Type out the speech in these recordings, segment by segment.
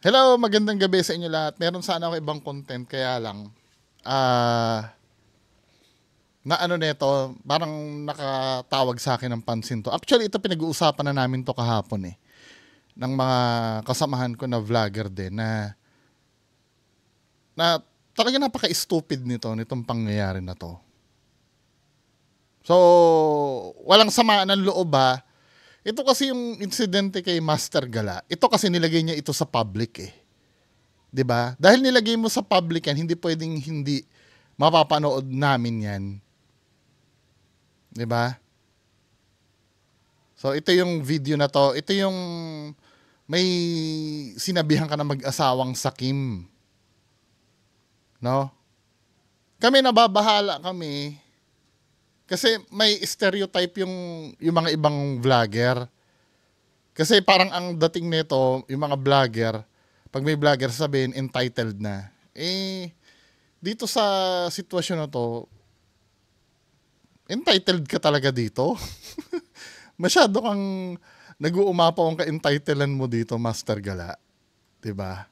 Hello, magandang gabi sa inyo lahat. Meron sana ako ibang content, kaya lang, na ano nito, parang nakatawag sa akin ng pansin to. Actually, ito pinag-uusapan na namin to kahapon ng mga kasamahan ko na vlogger din na talaga napaka-stupid nitong pangyayari na to. So, walang samaan ng loob ba? Ito kasi yung insidente kay Master Gala. Ito kasi nilagay niya ito sa public 'Di ba? Dahil nilagay mo sa public yan, hindi pwedeng hindi mapapanood namin yan. 'Di ba? So ito yung video na to. Ito yung may sinabihan ka na mag-asawang sakim. No? Kami nababahala kami kasi may stereotype yung mga ibang vlogger. Kasi parang ang dating nito, yung mga vlogger, pag may vlogger sabihin entitled na. Dito sa sitwasyon na to, entitled ka talaga dito. Masyado kang nag-uumapaw ang ka-entitlean mo dito, Master Gala. 'Di ba?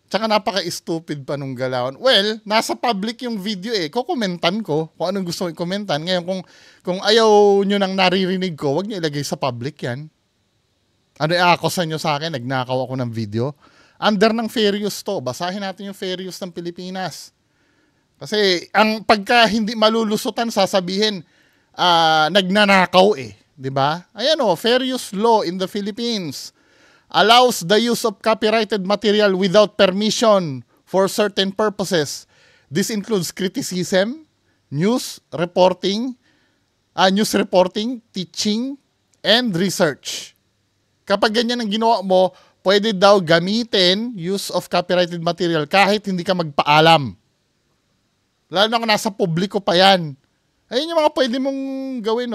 Tsaka napaka-stupid pa nung galawan. Well, nasa public yung video Kukomentan ko kung anong gusto kong ikomentan. Ngayon, kung ayaw nyo nang naririnig ko, wag nyo ilagay sa public yan. Ano i-akusan nyo sa akin? Nagnakaw ako ng video. Under ng fair use to. Basahin natin yung fair use ng Pilipinas. Kasi ang pagka hindi malulusutan, sasabihin, nagnanakaw 'di ba? Ayan fair use law in the Philippines allows the use of copyrighted material without permission for certain purposes. This includes criticism, news reporting, teaching, and research. Kapag ganyan ang ginawa mo, pwede daw gamitin use of copyrighted material kahit hindi ka magpaalam. Lalo na kung nasa publiko pa yan. Ayun yung mga pwede mong gawin,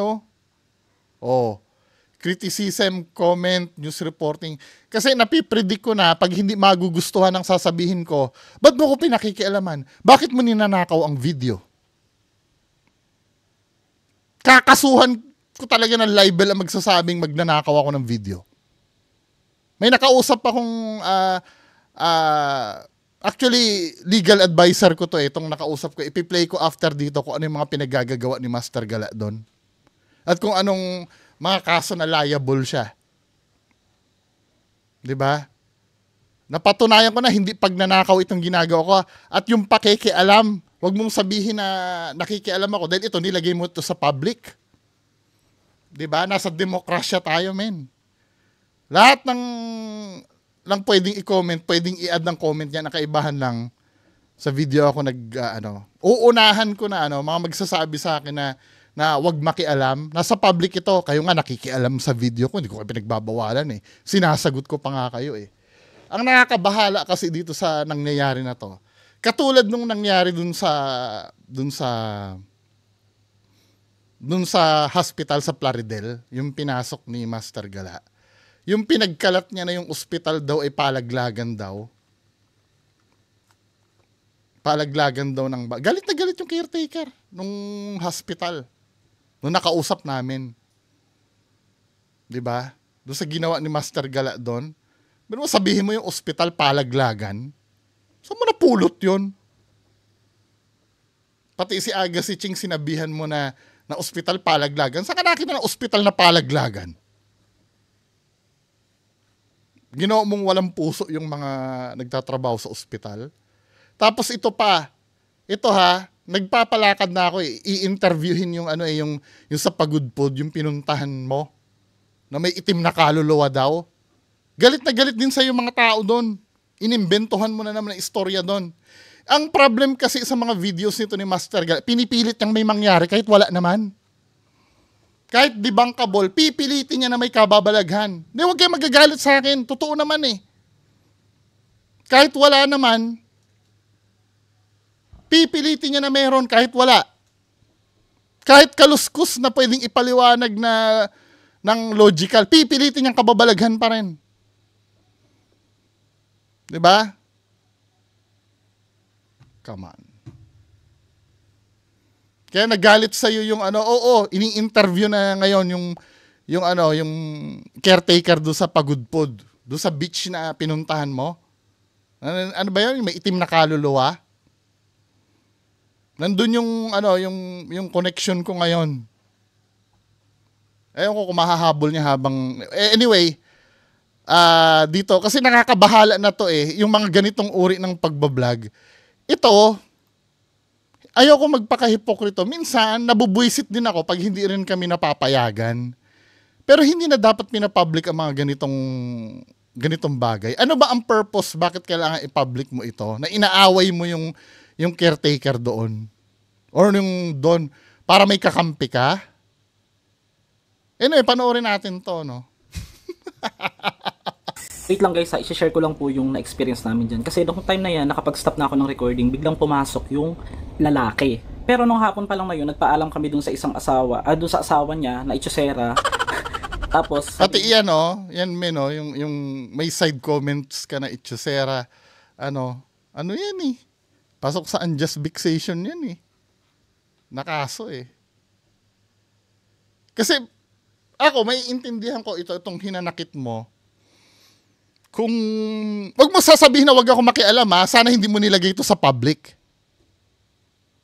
criticism, comment, news reporting. Kasi napipredict ko na pag hindi magugustuhan ang sasabihin ko, ba't mo ko pinakikialaman? Bakit mo ninanakaw ang video? Kakasuhan ko talaga ng libel ang magsasabing magnanakaw ako ng video. May nakausap akong actually, legal advisor ko to itong nakausap ko. Ipi-play ko after dito kung ano yung mga pinagagagawa ni Master Gala doon. At kung anong mga kaso na liable siya. 'Di ba? Napatunayan ko na hindi pagnanakaw itong ginagawa ko. At yung pakikialam, wag mong sabihin na nakikialam ako dahil ito nilagay mo ito sa public. 'Di ba? Nasa demokrasya tayo, men. Lahat ng lang pwedeng i-comment, pwedeng i-add ng comment niya na kaibahan lang sa video ako uunahan ko na mga magsasabi sa akin na wag makialam. Nasa public ito, kayo nga nakikialam sa video ko, hindi ko kayo pinagbabawalan Sinasagot ko pa nga kayo Ang nakakabahala kasi dito sa nangyayari na to, katulad nung nangyari dun sa hospital sa Plaridel, yung pinasok ni Master Gala. Yung pinagkalat niya na yung ospital daw ay palaglagan daw. Palaglagan daw ng galit na galit yung caretaker nung hospital. Nung nakausap namin. 'Di ba? Doon sa ginawa ni Master Gala doon. Pero sabihin mo yung ospital palaglagan. Saan mo napulot 'yon? Pati si Aga si Ching sinabihan mo na ospital palaglagan. Saan ka nakita ng ospital na palaglagan? Ginawa mong walang puso yung mga nagtatrabaho sa ospital. Tapos ito nagpapalakad na ako i-interviewin yung yung sa Pagudpod, yung pinuntahan mo na may itim na kaluluwa daw. Galit na galit din sa yung mga tao doon. Inimbentohan mo na naman ang istorya doon. Ang problem kasi sa mga videos nito ni Master Gala, pinipilit niyang may mangyari kahit wala naman. Kahit debunkable, pipilitin niya na may kababalaghan. Huwag kayo magagalit sa akin. Totoo naman Kahit wala naman, pipilitin niya na meron kahit wala. Kahit kaluskus na pwedeng ipaliwanag na ng logical, pipilitin niyang kababalaghan pa rin. 'Di ba? Come on. Kaya nagalit sa iyo yung ini-interview na ngayon yung caretaker do sa Pagudpod. Doon sa beach na pinuntahan mo. Ano ba yun? May itim na kaluluwa. Nandun yung, yung connection ko ngayon. Ewan ko kung mahahabol niya habang... Anyway, dito, kasi nakakabahala na to yung mga ganitong uri ng pagbablog. Ito, ayoko magpakahipokrito. Minsan, nabubwisit din ako pag hindi rin kami napapayagan. Pero hindi na dapat pinapublic ang mga ganitong bagay. Ano ba ang purpose? Bakit kailangan i-public mo ito? Na inaaway mo yung caretaker doon? Or yung doon, para may kakampi ka? Anyway, panoorin natin to, no? Wait lang guys, i-share ko lang po yung na-experience namin dyan. Kasi noong time na yan, nakapag-stop na ako ng recording, biglang pumasok yung lalaki. Pero nung hapon pa lang na yun, nagpaalam kami dun sa isang asawa, dun sa asawa niya, na itsosera. Tapos... Pati yan, yan men, yung may side comments ka na itsosera. Ano yan Pasok sa unjust vexation yan Nakaso Kasi, ako, may intindihan ko itong hinanakit mo. Kung, wag mo sasabihin na wag ako makialam sana hindi mo nilagay ito sa public.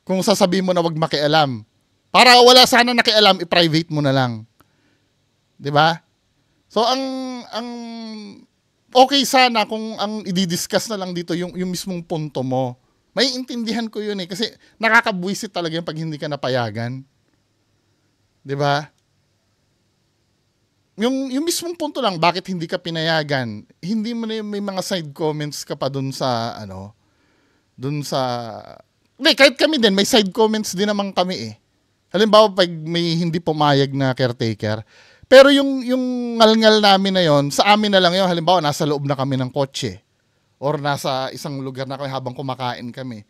Kung sasabihin mo na wag makialam. Para wala sana nakialam, i-private mo na lang. 'Di ba? So, ang okay sana kung ang i-discuss na lang dito yung mismong punto mo. May intindihan ko yun kasi nakakabwisit talaga yung pag hindi ka napayagan. 'Di ba? Yung mismong punto lang, bakit hindi ka pinayagan? Hindi mo na may mga side comments ka pa dun sa, kahit kami din, may side comments din naman kami Halimbawa, pag may hindi pumayag na caretaker, pero yung ngal-ngal namin na yon, sa amin na lang yun, halimbawa, nasa loob na kami ng kotse, or nasa isang lugar na kami habang kumakain kami.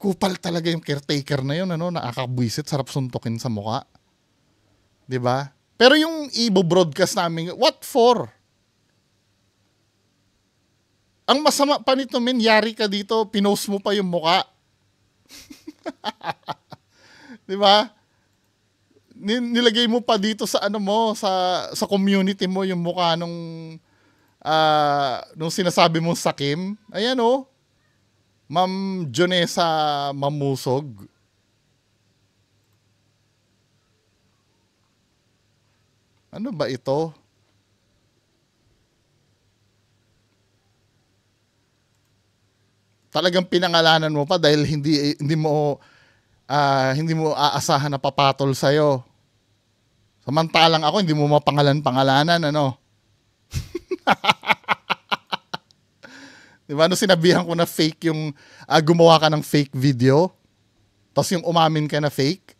Kupal talaga yung caretaker na yun, nakakabwisit, sarap suntukin sa mukha. 'Di ba? Pero yung i-broadcast namin, what for? Ang masama pa nito, yari ka dito, pinost mo pa yung muka. Di ba? Nilagay mo pa dito sa sa community mo yung mukha nung sinasabi mong sakim. Ayan Ma'am Jonesa Mamusog. Ano ba ito? Talagang pinangalanan mo pa dahil hindi mo aasahan na papatol sa iyo. Samantalang ako hindi mo mapangalan-pangalanan Di ba? Sinabihan ko na fake yung gumawa ka ng fake video. Tapos yung umamin ka na fake.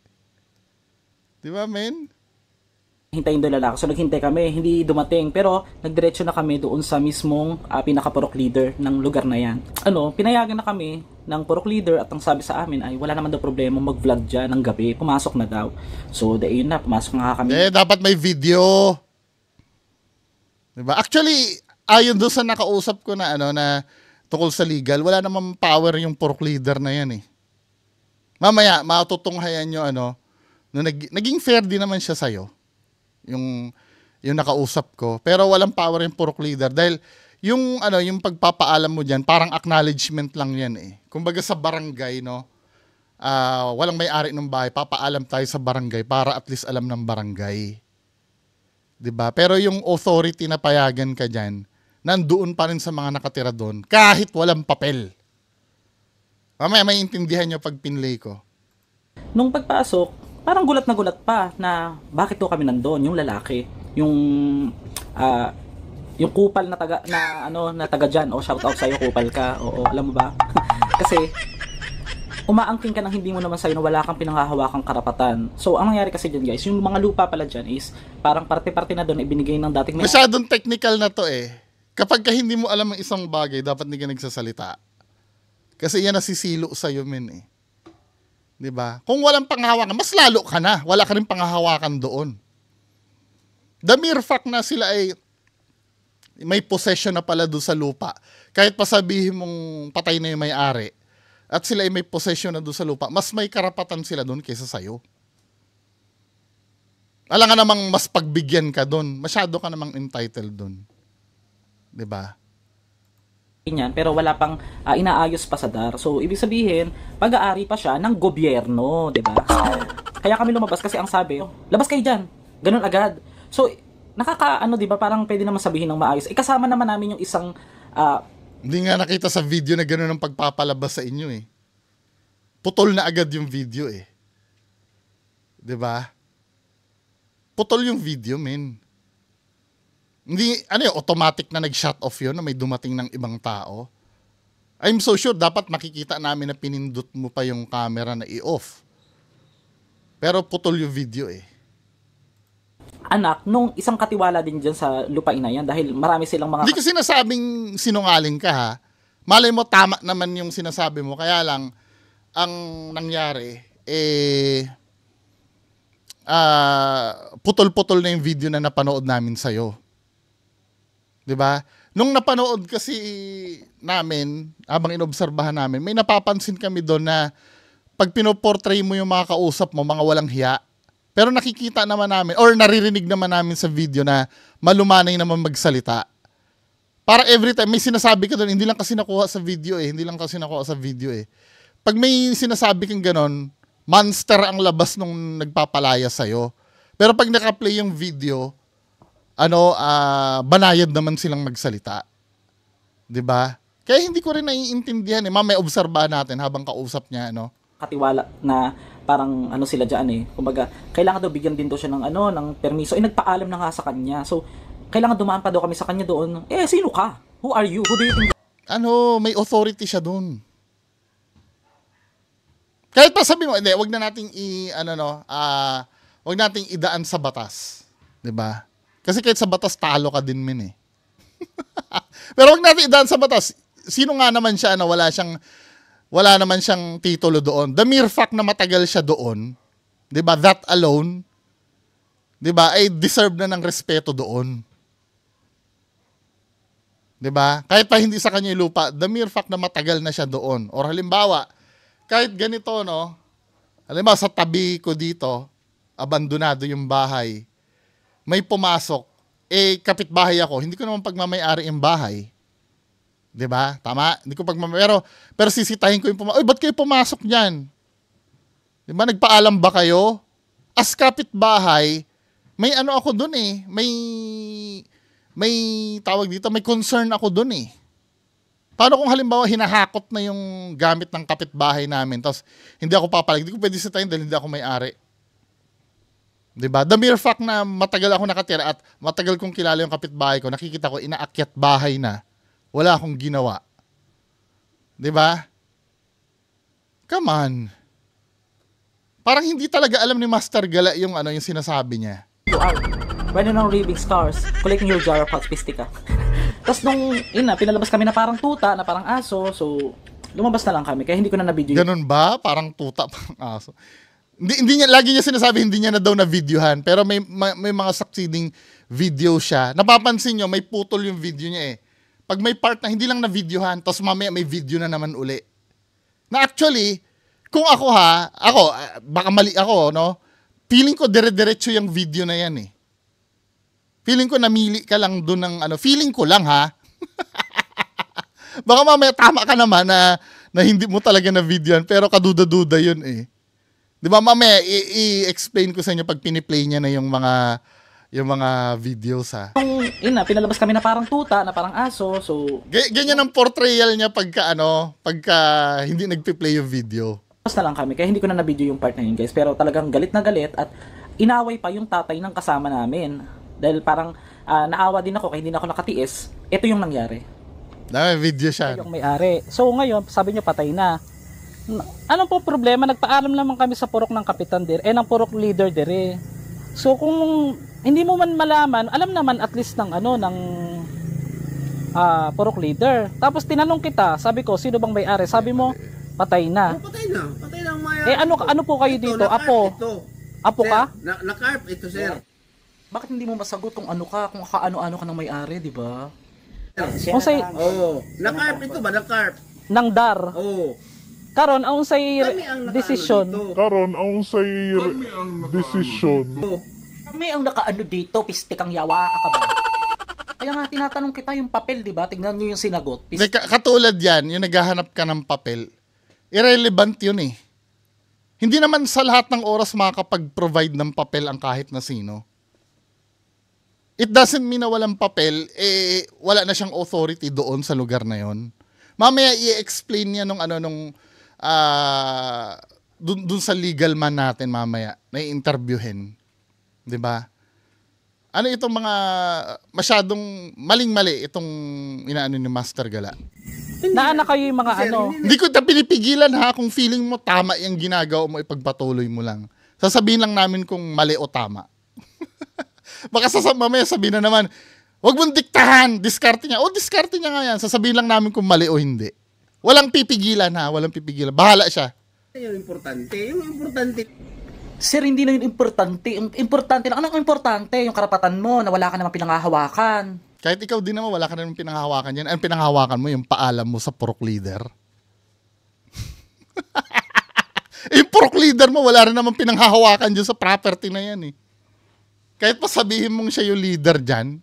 Di ba, men? hintayin doon lalaki. So naghintay kami, hindi dumating. Pero nagdiretso na kami doon sa mismong pinaka-purok leader ng lugar na yan. Pinayagan na kami ng purok leader at ang sabi sa amin ay wala naman daw problema mag-vlog dyan ng gabi. Pumasok na daw. So yun na, pumasok na kami. Dapat may video. Diba? Actually, ayon doon sa nakausap ko na na tungkol sa legal, wala namang power yung purok leader na yan Mamaya, matutunghayan nyo naging fair din naman siya sa'yo. Yung nakausap ko. Pero walang power yung purok leader dahil yung pagpapaalam mo diyan parang acknowledgement lang yan Kumbaga sa barangay walang may-ari ng bahay, papaalam tayo sa barangay para at least alam ng barangay. 'Di ba? Pero yung authority na payagan ka diyan, nandoon pa rin sa mga nakatira doon kahit walang papel. Mamaya may intindihan nyo pag pinlay ko. Nung pagpasok, parang gulat na gulat pa na bakit to kami nandoon, yung lalaki, yung kupal na taga diyan. Shout out sa iyo, kupal ka. Oo, alam mo ba? Kasi umaangking ka nang hindi mo naman sa'yo na wala kang pinanghahawakang karapatan. So ang nangyari kasi diyan, guys, yung mga lupa pala diyan is parang parte-parte na doon ibinigay ng dating Masyadong technical na to Kapag ka hindi mo alam ang isang bagay, dapat hindi ka nagsasalita. Kasi yan nasisilo sa'yo, men 'Di ba? Kung walang panghahawakan, mas lalo ka na. Wala ka rin panghahawakan doon. The mere fact na sila ay may possession na pala doon sa lupa. Kahit pa sabihin mong patay na yung may-ari at sila ay may possession na doon sa lupa, mas may karapatan sila doon kaysa sa'yo. Alam nga namang mas pagbigyan ka doon. Masyado ka namang entitled doon. 'di ba? Ganyan, pero wala pang inaayos pa sa DAR. So, ibig sabihin, pag-aari pa siya ng gobyerno, di ba? Kaya kami lumabas kasi ang sabi, "Oh, labas kayo dyan." Ganun agad. So, nakakaano, di ba? Parang pwede naman sabihin ng maayos. Kasama naman namin yung isang Hindi nga nakita sa video na gano'n ang pagpapalabas sa inyo eh. Putol na agad yung video eh. 'Di ba? Putol yung video, men. Hindi, ano yun, automatic na nag-shut off yun na may dumating ng ibang tao. I'm so sure, dapat makikita namin na pinindot mo pa yung camera na i-off. Pero putol yung video eh. anak nung isang katiwala din dyan sa lupain na yan dahil marami silang mga... Hindi ko sinasabing sinungaling ka ha. Malay mo tama naman yung sinasabi mo. Kaya lang, ang nangyari, putol-putol na yung video na napanood namin sa'yo. 'Di ba? Nung napanood kasi namin, habang inobserbahan namin, may napapansin kami doon na pag pinoportray mo yung mga kausap mo, mga walang hiya. Pero nakikita naman namin, or naririnig naman namin sa video na malumanay naman magsalita. Para every time, may sinasabi ka doon, hindi lang kasi nakuha sa video eh. Hindi lang kasi nakuha sa video eh. Pag may sinasabi kang ganon, monster ang labas nung nagpapalaya sa'yo. Pero pag nakaplay yung video, banayad naman silang magsalita. 'Di ba? Kaya hindi ko rin naiintindihan eh. Mamaya obserbahan natin habang kausap niya, katiwala na parang sila diyan eh. Kumbaga, kailangan daw bigyan din daw siya ng permiso. Nagpaalam na nga sa kanya. So, kailangan dumaan pa daw kami sa kanya doon. Sino ka? Who are you? Who do you think? May authority siya doon. Kahit pa sabi mo, wag na nating wag nating idaan sa batas. 'Di ba? Kasi kahit sa batas, talo ka din, min eh. Pero wag natin idaan sa batas. Sino nga naman siya na wala naman siyang titulo doon. The mere fact na matagal siya doon, 'di ba? That alone, 'di ba? Ay deserve na ng respeto doon. 'Di ba? Kahit pa hindi sa kanya yung lupa, the mere fact na matagal na siya doon. Or halimbawa, kahit ganito, halimbawa sa tabi ko dito, abandonado yung bahay. May pumasok, kapitbahay ako, hindi ko naman pagmamay-ari yung bahay. 'Di ba? Tama? Hindi ko pero sisitahin ko yung pumasok. Ba't kayo pumasok niyan? 'Di ba? Nagpaalam ba kayo? As kapitbahay, may ako doon eh. May tawag dito, may concern ako doon eh. Paano kung halimbawa hinahakot na yung gamit ng kapitbahay namin, tapos hindi ako papalag, hindi ko pwede sitahin dahil hindi ako may-ari. 'Di ba? The mere fact na matagal ako nakatira at matagal kong kilala yung kapitbahay ko, nakikita ko inaakyat bahay na, wala akong ginawa. 'Di ba? Come on. Parang hindi talaga alam ni Master Gala yung yung sinasabi niya. You are. When on reading scars, collecting your jar of hot pistika. Tapos nung pinalabas kami na parang tuta, na parang aso, so lumabas na lang kami kaya hindi ko na na-video. Ganun ba? Parang tuta, parang aso. Hindi niya, lagi niya sinasabi hindi niya na daw na-videohan, pero may mga succeeding video siya. Napapansin niyo, may putol yung video niya eh. Pag may part na hindi lang na-videohan, tapos mamaya may video na naman uli. Na actually, kung ako baka mali ako, feeling ko dire-diretso yung video na yan eh. Feeling ko namili ka lang doon ng feeling ko lang ha. Baka mamaya tama ka naman na hindi mo talaga na-videohan, pero kaduda-duda yun eh. Di ba mamaya i-explain ko sa inyo pag piniplay niya na yung mga videos ha. Pinalabas kami na parang tuta, na parang aso, so ganyan ang portrayal niya pagka hindi nagpi-play yung video. Basta lang kami kaya hindi ko na na-video yung part na yun, guys. Pero talagang galit na galit at inaway pa yung tatay ng kasama namin. Dahil parang naawa din ako kaya hindi na ako nakatiis. Ito yung nangyari. May video siya. Yung may-ari. So ngayon, sabi niyo patay na. Anong po problema? Nagpaalam naman kami sa purok ng kapitan dir, ng purok leader dire. So kung hindi mo man malaman, alam naman at least ng purok leader. Tapos tinanong kita, sabi ko, sino bang may-ari? Sabi mo, patay na. Patay na. Patay na ang may-ari. Ano po kayo dito? Apo? Apo ka? Na-carp ito, sir. Bakit hindi mo masagot kung ano ka, kung kaano-ano ka ng may-ari, di ba? Na-carp ito ba? Na-carp? Nang dar. Oo. Karon ang say decision. Oo. Kami ang nakaano dito, pistik ang yawa ka ba? Kaya nga tinatanong kita yung papel, di ba? Tignan nyo yung sinagot. Katulad yan, yung naghahanap ka ng papel, irrelevant yun eh. Hindi naman sa lahat ng oras makakapag-provide ng papel ang kahit na sino. It doesn't mean na walang papel, wala na siyang authority doon sa lugar na yon. Mamaya i-explain niya nung dun sa legal man natin mamaya na i-interviewin. 'Di ba? Ano itong mga masyadong maling-mali itong inaano ni Master Gala? Naana kayo yung mga ano. Hindi ko na pinipigilan ha, kung feeling mo tama yung ginagawa mo, ipagpatuloy mo lang. Sasabihin lang namin kung mali o tama. Baka mamaya sabihin na naman, wag mong diktahan, diskarte niya. O, diskarte niya nga yan. Sasabihin lang namin kung mali o hindi. Walang pipigilan ha, walang pipigilan. Bahala siya. Yung importante. Sir, hindi na yun importante. Importante lang. Anong importante? Yung karapatan mo na wala ka naman pinanghahawakan. Kahit ikaw din naman, wala ka naman pinanghahawakan yan. Ang pinanghahawakan mo, yung paalam mo sa purok leader. Yung purok leader mo, wala rin naman pinanghahawakan dyan sa property na yan eh. Kahit pa sabihin mong siya yung leader dyan,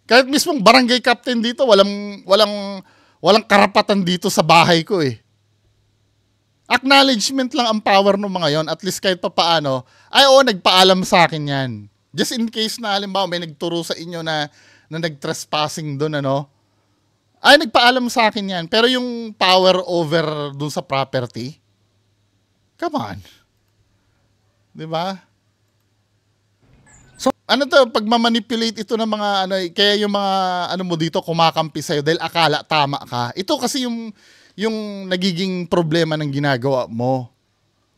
kahit mismong barangay captain dito, walang karapatan dito sa bahay ko eh. Acknowledgement lang ang power ng mga yon, at least kahit pa paano, ay oo, nagpaalam sa akin yan. Just in case na halimbawa may nagturo sa inyo na nag-trespassing doon, ano, ay nagpaalam sa akin yan. Pero yung power over doon sa property, come on. Diba? So, ano to, pag mamanipulate ito ng mga ano, kaya yung mga ano mo dito kumakampi sa'yo dahil akala tama ka. Ito kasi yung nagiging problema ng ginagawa mo.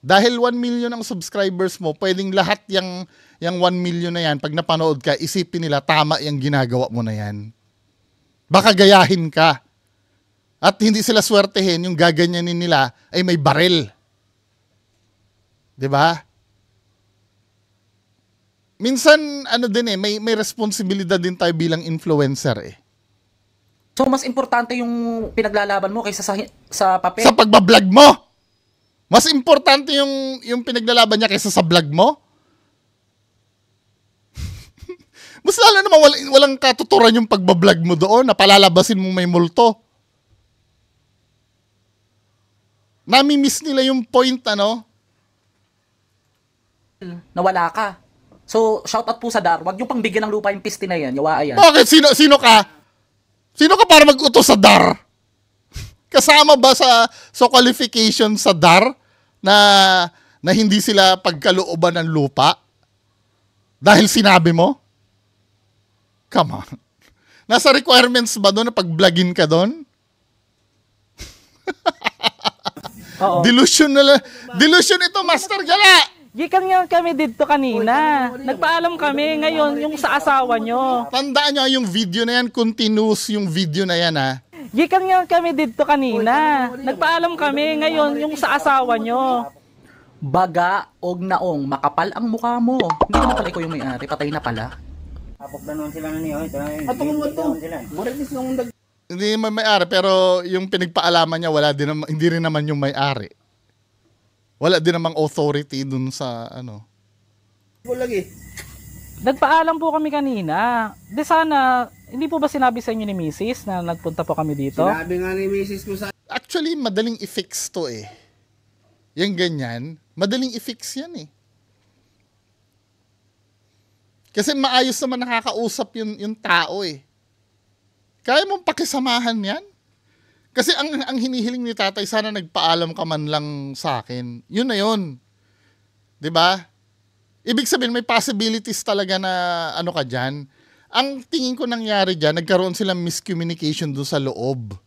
Dahil 1 million ang subscribers mo, pwedeng lahat yung 1 million na yan, pag napanood ka, isipin nila tama yung ginagawa mo na yan. Baka gayahin ka. At hindi sila swertehin, yung gaganyanin nila ay may baril. 'Di ba? Minsan, ano din eh, may responsibilidad din tayo bilang influencer eh. So, mas importante yung pinaglalaban mo kaysa sa papel? Sa pagbablog mo! Mas importante yung pinaglalaban niya kaysa sa vlog mo? Mas lalo naman walang katuturan yung pagbablog mo doon na palalabasin mo may multo. Nami-miss nila yung point, ano? Nawala ka. So, shout out po sa Dar. Huwag niyo pang bigyan ng lupa yung piste na yan. Yawa yan. Bakit? Sino ka? Sino ka para mag-utos sa DAR? Kasama ba sa qualification sa DAR na hindi sila pagkalooban ng lupa? Dahil sinabi mo? Come on. Nasa requirements ba doon na pag-vlogin ka doon? Oo. Delusion ito, Master Gala! Gikan nga kami dito kanina. Nagpaalam kami ngayon yung sa asawa nyo. Tandaan nyo yung video na yan, continuous yung video na yan ha. Gikan nga kami dito kanina. Nagpaalam kami ngayon yung sa asawa nyo. Baga og naong, makapal ang mukha mo. Hindi naman pala ikaw yung may-ari, patay na pala. Apok na naman sila na niyo. Atong mo to. Marinis nung Hindi naman may-ari, pero yung pinagpaalaman niya, hindi rin naman yung may-ari. Wala din namang authority dun sa ano. lagi. Nagpaalam po kami kanina. Di sana, hindi po ba sinabi sa inyo ni Mrs. na nagpunta po kami dito? Sinabi nga ni Mrs. ko sa Actually, madaling i-fix to eh. Yung ganyan, madaling i-fix yan eh. Kasi maayos naman nakakausap yung tao eh. Kaya mong pakisamahan yan? Kasi ang hinihiling ni tatay, sana nagpaalam ka man lang sa akin. Yun na yun. 'Di ba? Ibig sabihin, may possibilities talaga na ano ka dyan. Ang tingin ko nangyari dyan, nagkaroon silang miscommunication doon sa loob.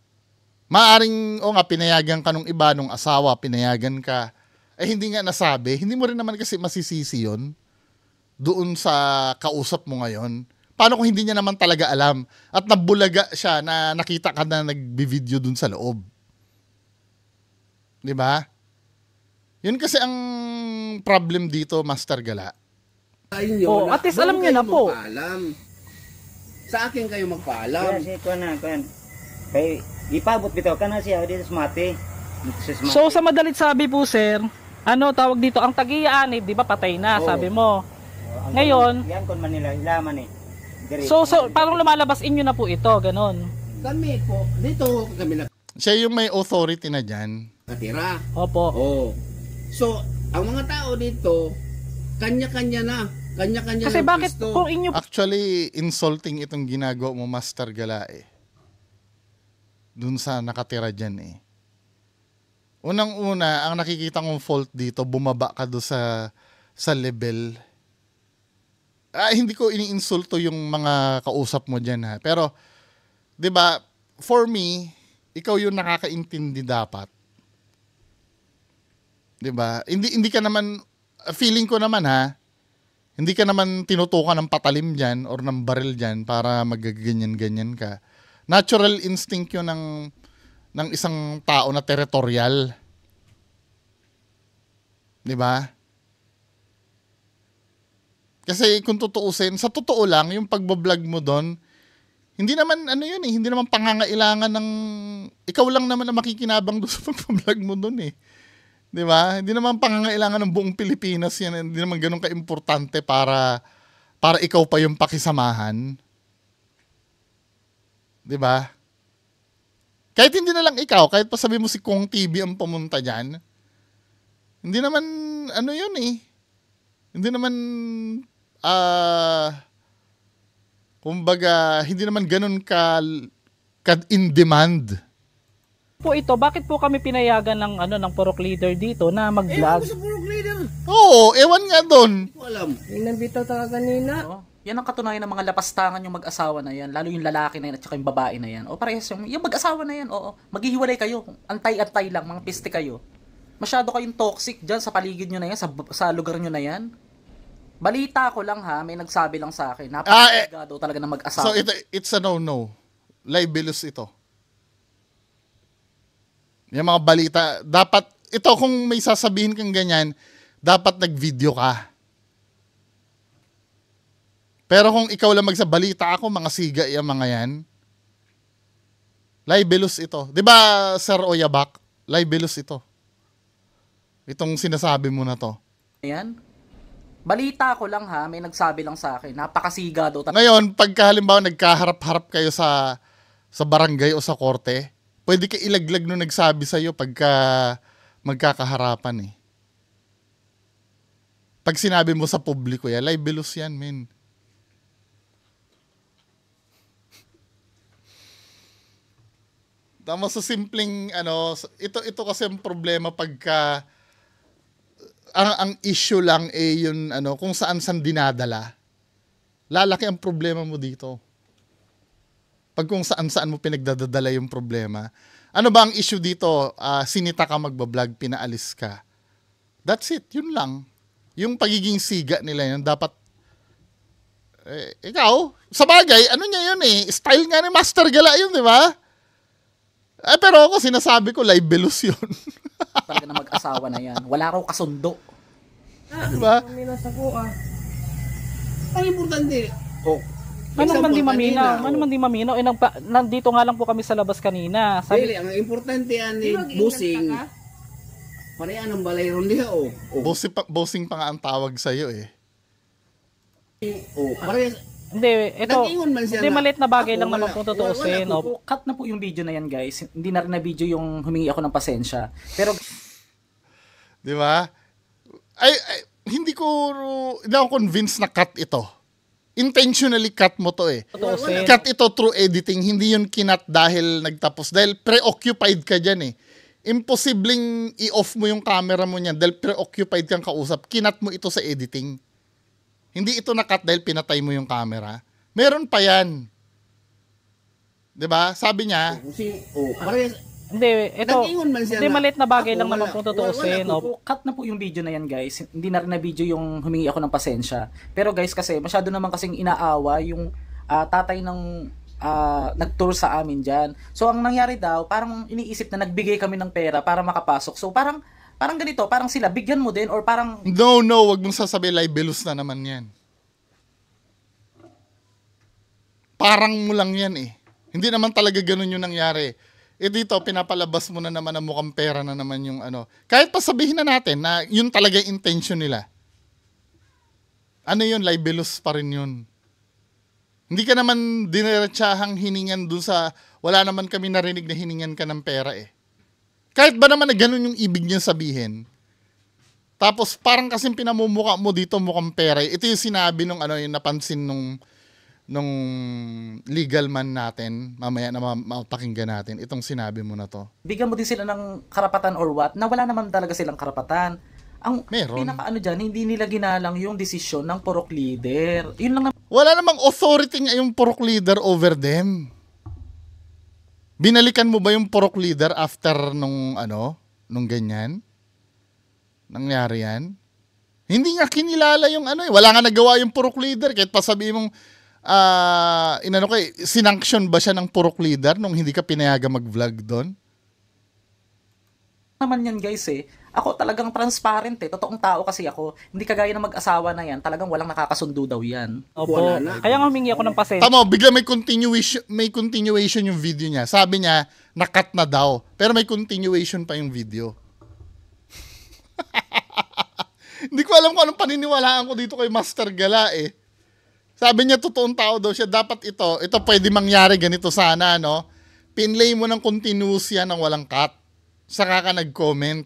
Maaring, pinayagan ka nung iba, nung asawa, pinayagan ka. Hindi nga nasabi. Hindi mo rin naman kasi masisisi yun doon sa kausap mo ngayon. Paano kung hindi niya naman talaga alam at nabulaga siya na nakita ka na nagbi-video dun sa loob? 'Di ba? Yun kasi ang problem dito, Master Gala. inyo. Oh, at least alam niyo na po. Magpaalam. Sa akin kayo magpaalam. Kasi ito na, kay ipabot bitaw ka na siya dito sa mati. So sa madalit sabi po sir, ano tawag dito, ang tagiya-anib, di ba patay na, Oo. sabi mo. Ngayon, yan kon Manila, ilaman eh. So parang lumalabas inyo na po ito, ganon. Kami po, dito kami Siya yung may authority na dyan. nakatira. Opo. Oh. So, ang mga tao dito, kanya-kanya na. Kanya-kanya Kasi ng bakit pwesto. kung inyo Actually, insulting itong ginagawa mo, Master Gala eh. Dun sa nakatira dyan eh. Unang-una, ang nakikita kong fault dito, bumaba ka do sa level. Hindi ko iniinsulto yung mga kausap mo dyan ha. Pero, di ba, for me, ikaw yung nakakaintindi dapat. Di ba? Hindi ka naman, feeling ko naman ha, hindi ka naman tinutukan ng patalim dyan or ng baril dyan para magaganyan-ganyan ka. Natural instinct yun ng isang tao na territorial. Di ba? Kasi kung tutuusin, sa totoo lang, yung pagbablog mo doon, hindi naman ano yun eh, hindi naman pangangailangan ng, ikaw lang naman na makikinabang doon sa pagbablog mo doon eh. Di ba? Hindi naman pangangailangan ng buong Pilipinas yan, hindi naman ganun ka-importante para ikaw pa yung pakisamahan. Di ba? Kahit hindi na lang ikaw, kahit pa sabi mo si Kong TV ang pumunta dyan, hindi naman, ano yun eh, hindi naman, kumbaga, hindi naman ganun ka in demand. po ito, bakit po kami pinayagan ng Purok Leader dito na mag-vlog? Sa purok leader. Oo, ewan nga doon. Hindi ko alam. Inambitaw talaga kanina. Oh, yan ang katunayan ng mga lapastangan yung mag-asawa na yan, lalo yung lalaki na yan at saka yung babae na yan. O parehas yung mag-asawa na yan, oo, maghihiwalay kayo, antay-antay lang, mga piste kayo. Masyado kayong toxic dyan sa paligid nyo na yan, sa lugar nyo na yan. Balita ko lang ha, may nagsabi lang sa akin, napakagado talaga ng mag-asawa. So, it's a no-no. Libelous ito. Yung mga balita, dapat, ito kung may sasabihin kang ganyan, dapat nag-video ka. Pero kung ikaw lang magsabalita ako, mga siga yung mga yan, libelous ito. Di ba, Sir Oyabak? Libelous ito. Itong sinasabi mo na to. Yan. Balita ko lang ha, may nagsabi lang sa akin, napakasigado talaga. Ngayon, pagka halimbawa nagkaharap-harap kayo sa barangay o sa korte, pwede ka ilaglag nung nagsabi sa'yo pagka magkakaharapan eh. Pag sinabi mo sa publiko yan, libelous yan, men. Tama sa simpleng, ito kasi ang problema pagka ang issue lang yun, kung saan dinadala. Lalaki ang problema mo dito. Pag kung saan mo pinagdadala yung problema. Ano ba ang issue dito? Sinita ka magbablog, pinaalis ka. That's it, yun lang. Yung pagiging siga nila yun, dapat, ikaw, sa bagay, ano niya yun eh, style nga ni Master Gala yun, di ba? Pero ako sinasabi ko, libelous yun. Talaga ng mag-asawa na yan. Wala raw kasundo. Diba? Kami nasa kuha. Ang importante, Ano man di example maminaw? kanina, Ano man di maminaw? Nandito nga lang po kami sa labas kanina. Dili, Sabi, ang importante yan ni Di ba, Busing, ingat ka? parehan ng balayron diha oh. Bossing pa nga ang tawag sa'yo eh. Parehas. hindi, ito, Nag-ingon man siya hindi na, maliit na bagay ako, lang naman wala- kung tutuusin. wala Opo. Cut na po yung video na yan guys. Hindi na rin na video yung humingi ako ng pasensya. Pero Di ba? Hindi ako convinced na cut ito. Intentionally cut mo to eh. Tutuusin. Cut ito through editing. Hindi yun kinat dahil nagtapos. Dahil preoccupied ka dyan eh. Imposibleng i-off mo yung camera mo niyan dahil preoccupied kang kausap. Kinat mo ito sa editing. Hindi ito nakat dahil pinatay mo yung camera. Meron pa yan. 'Di ba? Sabi niya, Parehas. Hindi, ito, Nag-ingon man siya hindi na, maliit na bagay ako, lang naman wala- kung tutuusin. wala- Opo. cut na po yung video na yan guys. Hindi na rin na video yung humingi ako ng pasensya. Pero guys kasi masyado naman kasing inaawa yung tatay ng nag-tour sa amin dyan. So ang nangyari daw, parang iniisip na nagbigay kami ng pera para makapasok. So parang ganito, parang sila bigyan mo din or parang no, wag mong sasabihin libelous na naman yan. Parang mo lang yan eh. Hindi naman talaga ganun yung nangyari. Dito, pinapalabas mo na naman na mukhang pera na naman yung Kahit pa sabihin na natin na yun talaga yung intention nila. Ano yun? Libelous pa rin yun. Hindi ka naman diniretsahang hiningan dun sa, wala naman kami narinig na hiningan ka ng pera eh. Kahit ba naman na ganun yung ibig niya sabihin. Tapos parang kasing pinamumuka mo dito mukhang pera. Ito yung sinabi nung yung napansin nung legal man natin. Mamaya na mapakinggan natin. Itong sinabi mo na to. Bigyan mo din sila ng karapatan or what, na wala naman talaga silang karapatan. Ang Meron. dyan, hindi nila ginalang yung desisyon ng purok leader. Yun lang Wala namang authority nga yung purok leader over them. Binalikan mo ba yung purok leader after nung ganyan? Nangyari yan? Hindi nga kinilala yung wala nga nagawa yung purok leader. Kahit pa sabihin mong, sinanction ba siya ng purok leader nung hindi ka pinayaga mag-vlog doon? naman yan guys eh. Ako talagang transparent eh. Totoong tao kasi ako. Hindi kagaya ng mag-asawa na yan. Talagang walang nakakasundo daw yan. Opo. Kaya nga humingi ako ng pasensya. Tama, bigla may continuation yung video niya. Sabi niya, nakat na daw. Pero may continuation pa yung video. Hindi ko alam kung anong paniniwalaan ko dito kay Master Gala eh. Sabi niya, totoong tao daw siya. Dapat ito pwede mangyari ganito sana, no? Pinlay mo ng continuous yan ng walang cut. Saka ka nag-comment.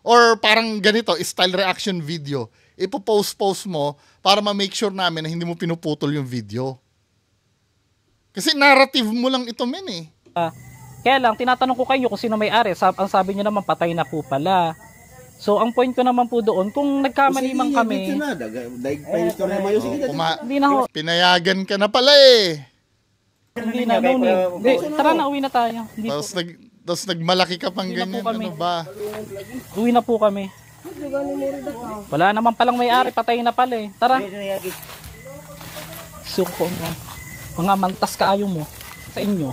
Or parang ganito, style reaction video. Ipo-post mo para ma-make sure namin na hindi mo pinuputol yung video. Kasi narrative mo lang ito, men eh. Kaya lang, tinatanong ko kayo kung sino may-ari. Ang sabi niyo naman, patay na po pala. So, ang point ko naman po doon, kung nagkamali man kami... Hindi na ho. Pinayagan ka na pala eh. Hindi na, no need. Tara na, uwi na tayo. Tapos nagmalaki ka pang Hindi na ganyan. po kami. Ano ba? Uwi na po kami. Wala naman palang may-ari, patay na pala eh. Tara. Suko mo. Mga mantas kaayo mo sa inyo.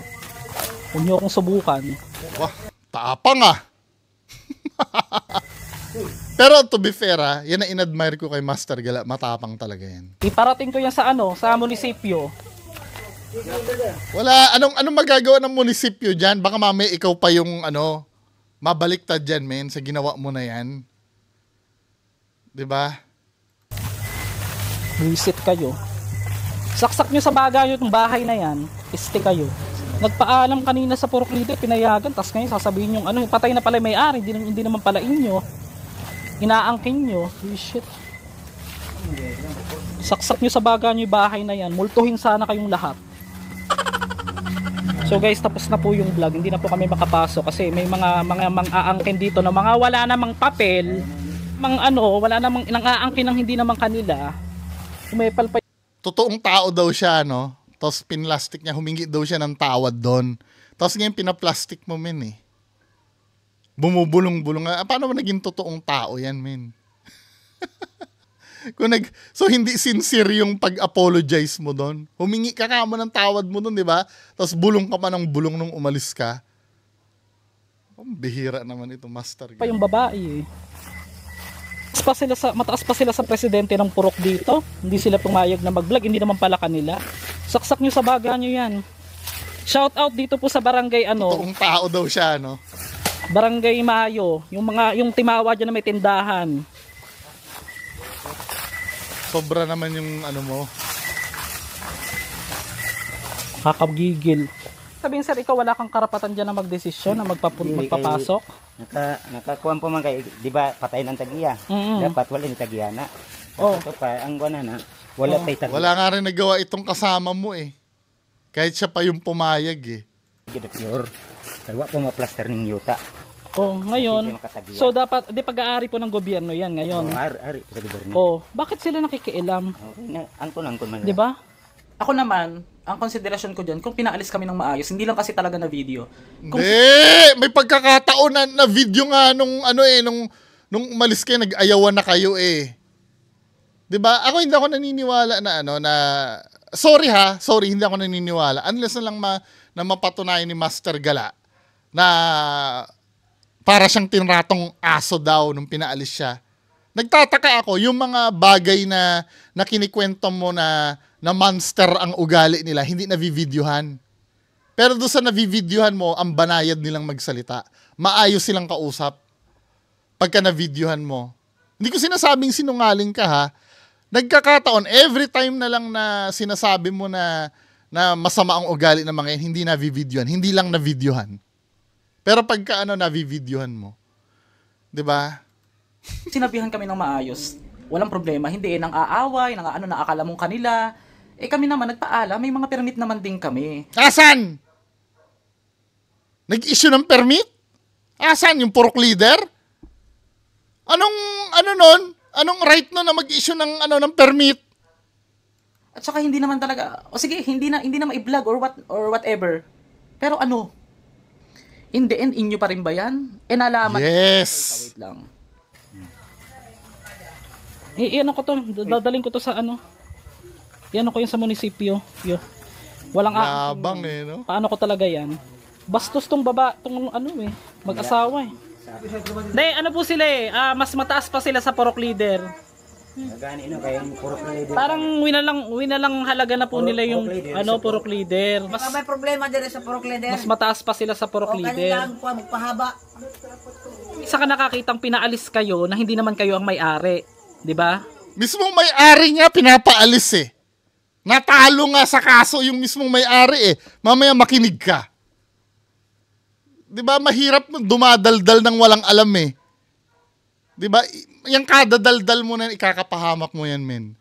Huwag niyo akong subukan. Wah, tapang ah. Pero to be fair yan na in-admire ko kay Master Gala. Matapang talaga yan. Iparating ko yan sa sa munisipyo. Wala, anong magagawa ng munisipyo dyan? Baka mamaya ikaw pa yung mabaliktad dyan, men, sa ginawa mo na yan. 'Di ba? Visit kayo. Saksak nyo sa bagay yung bahay na yan. Piste kayo. Nagpaalam kanina sa purok leader, pinayagan. Tapos ngayon sasabihin yung patay na pala may-ari. Hindi naman pala inyo. Inaangkin nyo. Shit. Saksak nyo sa bagay yung bahay na yan. Multuhin sana kayong lahat. So guys, tapos na po yung vlog. Hindi na po kami makapasok kasi may mga mang-aangkin dito na mga wala namang papel. Wala namang nang-aangkin ng hindi naman kanila. Umepal pa. Totoong tao daw siya, no? Tapos pinlastic niya, humingi daw siya ng tawad doon. Tapos ngayon pinaplastic mo, men eh. Bumubulong-bulong. Paano mo naging totoong tao yan, men? So hindi sincere yung pag-apologize mo doon. Humingi ka mo ng tawad mo doon, di ba? Tapos bulong ka pa ng bulong nung umalis ka. Bihira naman ito, Master. Pa yung babae eh. Mataas pa sila sa presidente ng purok dito. Hindi sila pumayag na mag-vlog. Hindi naman pala kanila. Saksak nyo sa baga nyo yan. Shout out dito po sa barangay Totoong tao daw siya, no? Barangay Mayo. Yung timawa dyan na may tindahan. Sobra naman yung mo. Kakagigil. Sabihin sir, ikaw wala kang karapatan dyan na magdesisyon na magpapasok. Nakakuha po man kayo, di ba patay ng tagiya? Dapat wala yung tagiya na. Ito pa, ang gwana na, wala tayo tagiya. Wala nga rin nagawa itong kasama mo eh. Kahit siya pa yung pumayag eh. Gida pure. Kaya po ma-plaster ng yuta. Ngayon, so dapat, pag-aari po ng gobyerno yan ngayon. Ari sa gobyerno. Bakit sila nakikialam? Angkon man. Di ba? Ako naman, ang konsiderasyon ko dyan, kung pinaalis kami ng maayos, hindi lang kasi talaga na video. May pagkakataon na video nga nung nung umalis kayo, nag-ayawan na kayo eh. 'Di ba? Ako hindi ako naniniwala na sorry, hindi ako naniniwala. Unless na lang na mapatunayan ni Master Gala na para siyang tinratong aso daw nung pinaalis siya. Nagtataka ako, yung mga bagay na kinikwento mo na monster ang ugali nila, hindi navivideohan. Pero doon sa navivideohan mo, ang banayad nilang magsalita. Maayos silang kausap. Pagka navideohan mo. Hindi ko sinasabing sinungaling ka ha. Nagkakataon, every time na lang na sinasabi mo na masama ang ugali ng mga yan, hindi na-videohan. Hindi lang na-videohan. Pero pagka na-videohan mo, di ba? Sinabihan kami ng maayos. Walang problema. Hindi nang aaway, nakakala mong kanila. Kami naman nagpaalam, may mga permit naman din kami. Asan? Nag-issue ng permit? Asan? Yung purok leader? Anong right no na mag-issue ng permit? At saka hindi naman talaga, hindi na ma-vlog or whatever. Pero in the end, inyo pa rin ba yan? Nalaman. Yes. Wait lang. Ko to, dadaling ko to sa ko yun sa munisipyo. Walang labang no? Paano ko talaga yan? Bastos tong mag-asawa eh. Hindi, po sila mas mataas pa sila sa purok leader. Parang winalang halaga na po nila yung purok leader. Mas may problema din sa purok leader. Mas mataas pa sila sa purok leader. Kanilang magpahaba. Isa ka nakakitang pinaalis kayo na hindi naman kayo ang may-ari, 'di ba? Mismong may-ari nga pinapaalis eh. Natalo nga sa kaso yung mismong may-ari eh. Mamaya makinig ka. 'Di ba mahirap dumadaldal ng walang alam eh. 'Di ba? Yang kadadaldal mo na ikakapahamak mo yan, men.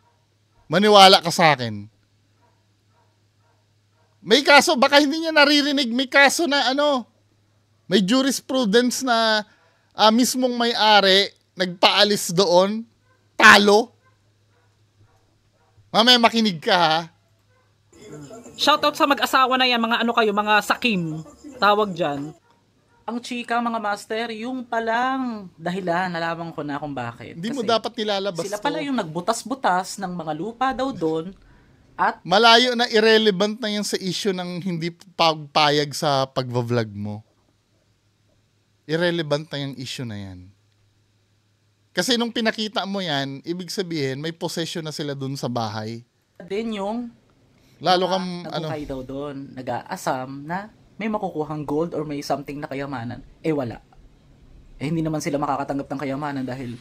Maniwala ka sa akin. May kaso, baka hindi niya naririnig, may kaso na may jurisprudence na mismong may-ari nagpaalis doon, talo. Mamaya makinig ka ha. Shoutout sa mag-asawa na yan, mga sakim, tawag dyan. Ang chika, mga master, yung palang dahilan, nalaman ko na kung bakit. Hindi mo dapat nilalabas sila pala yung nagbutas-butas ng mga lupa daw doon at malayo na irrelevant na yan sa issue ng hindi pagpayag sa pagva-vlog mo. Irrelevant na yung issue na yan. Kasi nung pinakita mo yan, ibig sabihin may possession na sila doon sa bahay. din yung lalo kang nabuhay daw doon, nag-aasam na may makukuhang gold or may something na kayamanan, wala. Hindi naman sila makakatanggap ng kayamanan dahil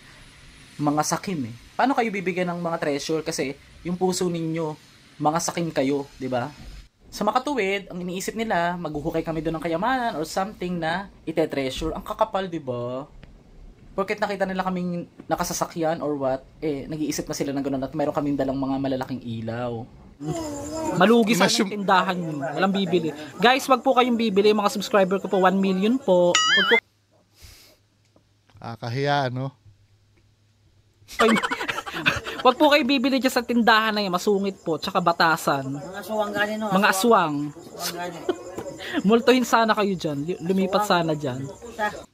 mga sakim eh. Paano kayo bibigyan ng mga treasure kasi yung puso ninyo, mga sakim kayo, di ba? Sa makatuwid, ang iniisip nila, maghuhukay kami doon ng kayamanan or something na ite-treasure. Ang kakapal, di ba? Porket nakita nila kaming nakasasakyan or what, nag-iisip na sila ng gano'n at meron kaming dalang mga malalaking ilaw. Malugi sa tindahan nyo. Walang bibili. Guys, wag po kayong bibili. Mga subscriber ko po, 1 million po. Wag po kahiya, no? wag po kayo bibili dyan sa tindahan na yan. Masungit po. Tsaka batasan. Mga aswang ganin, no? Mga aswang. Multuhin sana kayo dyan. Lumipat sana dyan.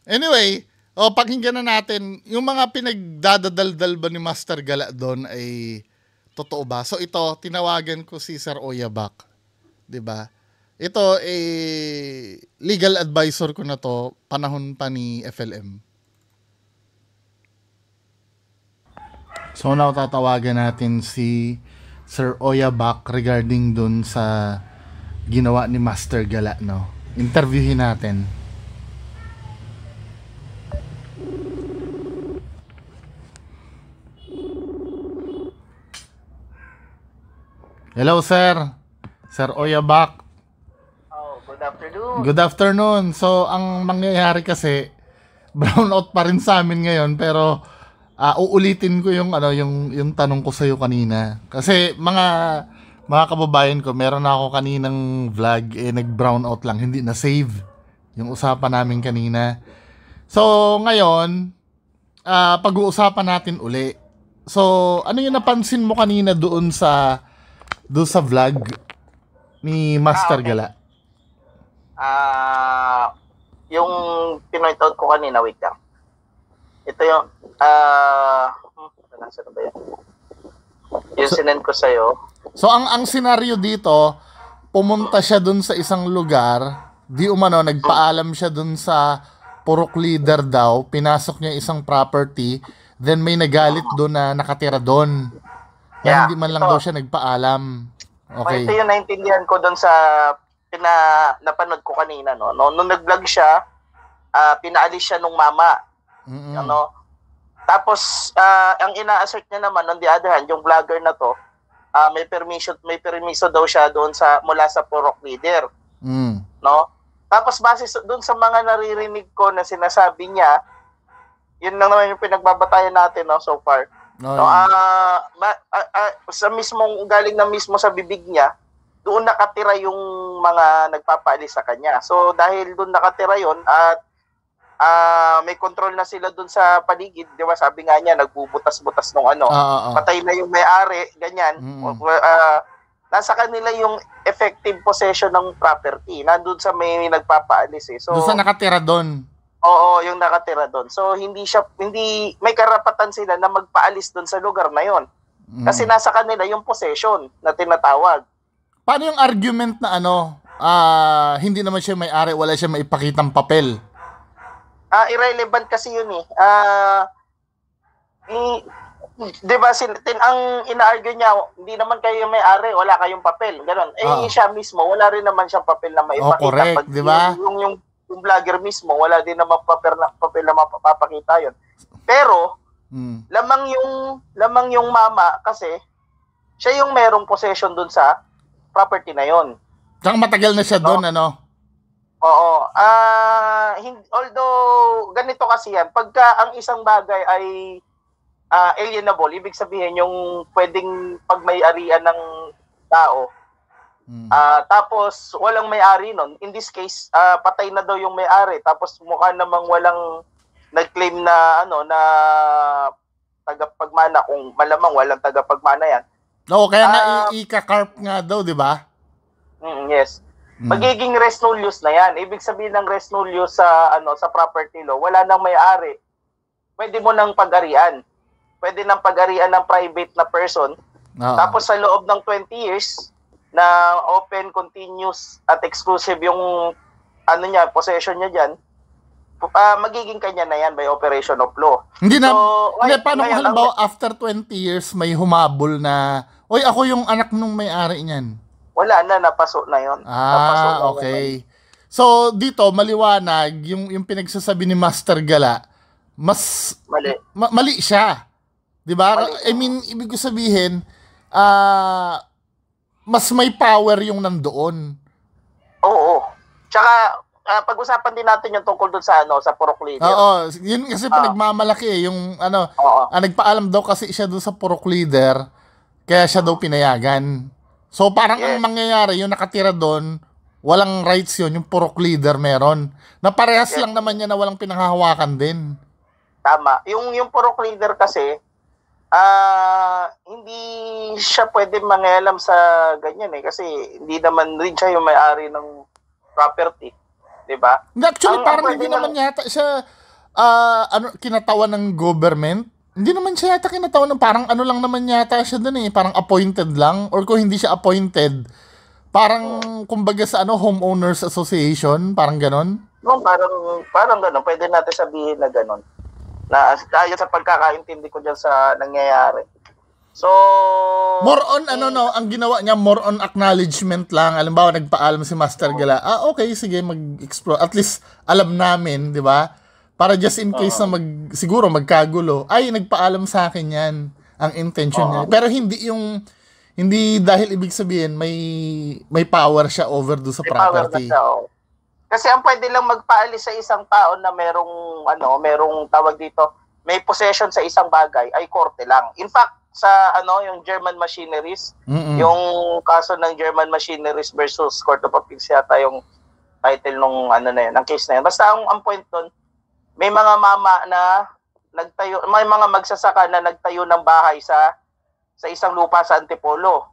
Anyway, pakinggan na natin. Yung mga pinagdadadaldal ba ni Master Gala doon ay totoo ba? So ito, tinawagan ko si Sir Oyabak. 'Di ba? Ito legal advisor ko na to, panahon pa ni FLM. So now tatawagan natin si Sir Oyabak regarding dun sa ginawa ni Master Gala, no? Interviewin natin. Hello, sir. Sir Oyabak. Good afternoon. Good afternoon. So, ang mangyayari kasi, brownout pa rin sa amin ngayon, pero uulitin ko yung tanong ko sa iyo kanina. Kasi mga kababayan ko, meron na ako kaninang vlog, nag-brownout lang, hindi na save yung usapan namin kanina. So, ngayon, pag-uusapan natin uli. So, ano yung napansin mo kanina doon sa vlog ni Master Gala? Yung pinoint out ko kanina, wait lang. Ito yung, nasa na ba yan? Yung sinend ko sa'yo. So, ang senaryo dito, pumunta siya dun sa isang lugar, nagpaalam siya dun sa purok leader daw, pinasok niya isang property, then may nagalit dun na nakatira dun. Kaya hindi man lang daw siya nagpaalam. Okay. Ito yung naintindihan ko doon sa napanood ko kanina, no. Nung nag-vlog siya, pinaalis siya nung mama. Tapos ang ina-assert niya naman on the other hand, yung vlogger na to, may permiso daw siya doon mula sa purok leader. No? Tapos base doon sa mga naririnig ko na sinasabi niya, yun lang naman yung pinagbabatayan natin, no, so far. No, sa mismong galing na mismo sa bibig niya, doon nakatira yung mga nagpapaalis sa kanya. So dahil doon nakatira yon at may control na sila doon sa paligid, di ba? Sabi nga niya, nagbubutas-butas ng patay na yung may-ari, ganyan. Nasa kanila yung effective possession ng property. Nandun sa may nagpapaalis eh. So, doon sa nakatira doon. Oo, yung nakatira doon. So hindi may karapatan sila na magpaalis doon sa lugar na yon. Kasi nasa kanila yung possession na tinatawag. Paano yung argument na hindi naman siya may-ari, wala siya maipakitang papel? Irrelevant kasi yun eh. Di ba, ang ina-argue niya, hindi naman kayo may-ari, wala kayong papel. Ganon. Siya mismo, wala rin naman siyang papel na maipakita. Correct, di ba? Yung vlogger mismo, wala din naman papel na mapapakita yun. Pero, lamang yung mama kasi, siya yung merong possession dun sa property na yon. Tsaka matagal na siya doon, Oo. Although, ganito kasi yan, pagka ang isang bagay ay alienable, ibig sabihin yung pwedeng pagmay-arian ng tao, tapos walang may-ari nun. In this case, patay na daw yung may-ari, tapos mukha namang walang nag-claim na na tagapagmana, kung malamang walang tagapagmana yan. Oo, kaya nga ika-carp nga daw, di ba? Yes. Magiging res nullius na yan. Ibig sabihin ng res nullius sa property law, wala nang may-ari. Pwede mo nang pag-arian. Pwede nang pag-arian ng private na person. Tapos sa loob ng 20 years na open, continuous at exclusive yung possession niya diyan, magiging kanya na yan by operation of law. Paano kung halimbawa after 20 years may humabol na, oy, ako yung anak nung may-ari niyan? Wala na, napaso na yon. Okay. So, dito, maliwanag, yung pinagsasabi ni Master Gala, mas mali siya. Diba? I mean, ibig ko sabihin, mas may power yung nandoon. Oo. Tsaka, pag-usapan din natin yung tungkol doon sa purok leader. Oo. Yun kasi pinagmamalaki yung, nagpaalam daw kasi siya doon sa purok leader, kaya siya daw pinayagan. So parang ang mangyayari, yung nakatira doon, walang rights yun, yung purok leader meron. Na parehas lang naman niya na walang pinanghahawakan din. Tama. Yung purok leader kasi, hindi siya pwede mangialam sa ganyan eh. Kasi hindi naman rin siya yung may-ari ng property. Diba? Actually, parang hindi naman yata siya kinatawan ng government. Hindi naman siya yata kinatawan ng parang lang naman yata siya dun eh. Parang appointed lang. Or kung hindi siya appointed, parang kumbaga sa homeowners association, parang ganon. No, parang ganon. Pwede natin sabihin na ganon. Na ayon sa pagkakaintindi ko dyan sa nangyayari. So, more on ang ginawa niya, more on acknowledgement lang. Halimbawa, nagpaalam si Master Gala. Okay, sige, mag-explore. At least, alam namin, di ba? Para just in case na siguro magkagulo, ay, nagpaalam sa akin yan, ang intention niya. Pero hindi dahil ibig sabihin, may power siya over do sa property. Kasi ang pwede lang magpaalis sa isang tao na merong tawag dito, may possession sa isang bagay, ay korte lang. In fact, sa yung German Machineries, yung kaso ng German Machineries versus Court of Appeals yata yung title nung ng case na yun. Basta ang point doon, may mga mama na nagtayo, may mga magsasaka na nagtayo ng bahay sa isang lupa sa Antipolo.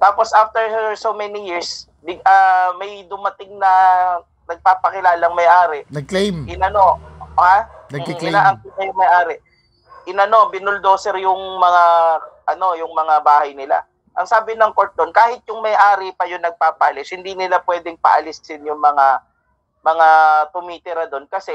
Tapos after so many years, may dumating na nagpapakilalang may-ari. Nag-claim. Nagki-claim. Yung may-ari. Binuldoser yung mga bahay nila. Ang sabi ng court doon, kahit yung may-ari pa yung nagpapalis, hindi nila pwedeng paalisin yung mga tumitira doon kasi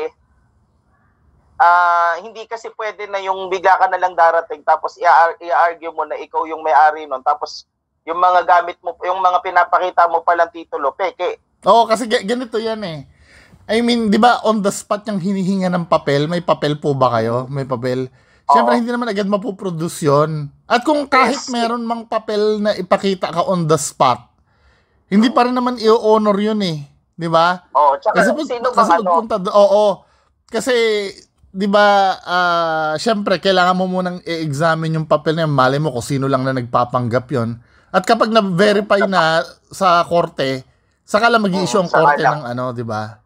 hindi kasi pwede na yung bigla ka na lang darating tapos i-argue mo na ikaw yung may-ari nun tapos yung mga gamit mo, yung mga pinapakita mo palang titulo, peke. Oo, kasi ganito yan eh. I mean, di ba on the spot yung hinihinga ng papel? May papel po ba kayo? May papel? Siyempre, hindi naman agad mapuproduce yun. At kung kahit meron mang papel na ipakita ka on the spot, hindi pa rin naman i-honor yun eh. Di ba? Oo, tsaka Kasi sino bang pagpunta oo. Kasi, di ba, siyempre, kailangan mo munang i-examine yung papel na yun. Malay mo kung sino lang na nagpapanggap yun. At kapag na-verify na sa korte, saka lang mag-i-issue ang korte ng ano, di ba?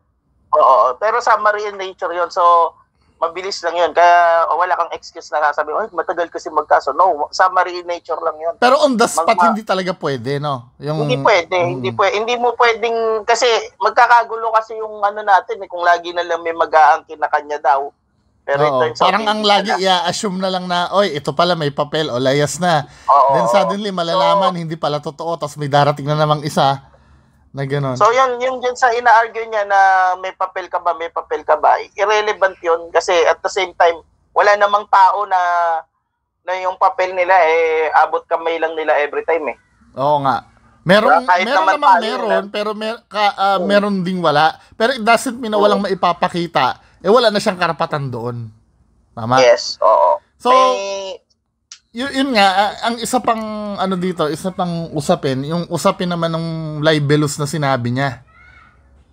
Oo, pero summary in nature yun. So, mabilis lang yun. Kaya wala kang excuse na sasabi, ay, matagal kasi magkaso. No, summary in nature lang yun. Pero on the spot, hindi talaga pwede, no? Hindi pwede. Hindi mo pwedeng, kasi magkakagulo kasi yung ano natin, kung lagi na lang may mag-aangkin na kanya daw. Pero parang ang lagi i-assume na lang na, oy, ito pala may papel o layas na. Then suddenly malalaman, hindi pala totoo, tapos may darating na namang isa na gano'n. So yun dyan sa ina-argue niya na may papel ka ba, irrelevant yun kasi at the same time, wala namang tao na yung papel nila abot kamay lang nila every time eh. Oo nga. Meron naman pero meron ding wala. Pero it doesn't mean na walang maipapakita. Wala na siyang karapatan doon. Tama? Yes, oo. So, yun nga, ang isa pang isa pang usapin, yung usapin naman ng libelous na sinabi niya.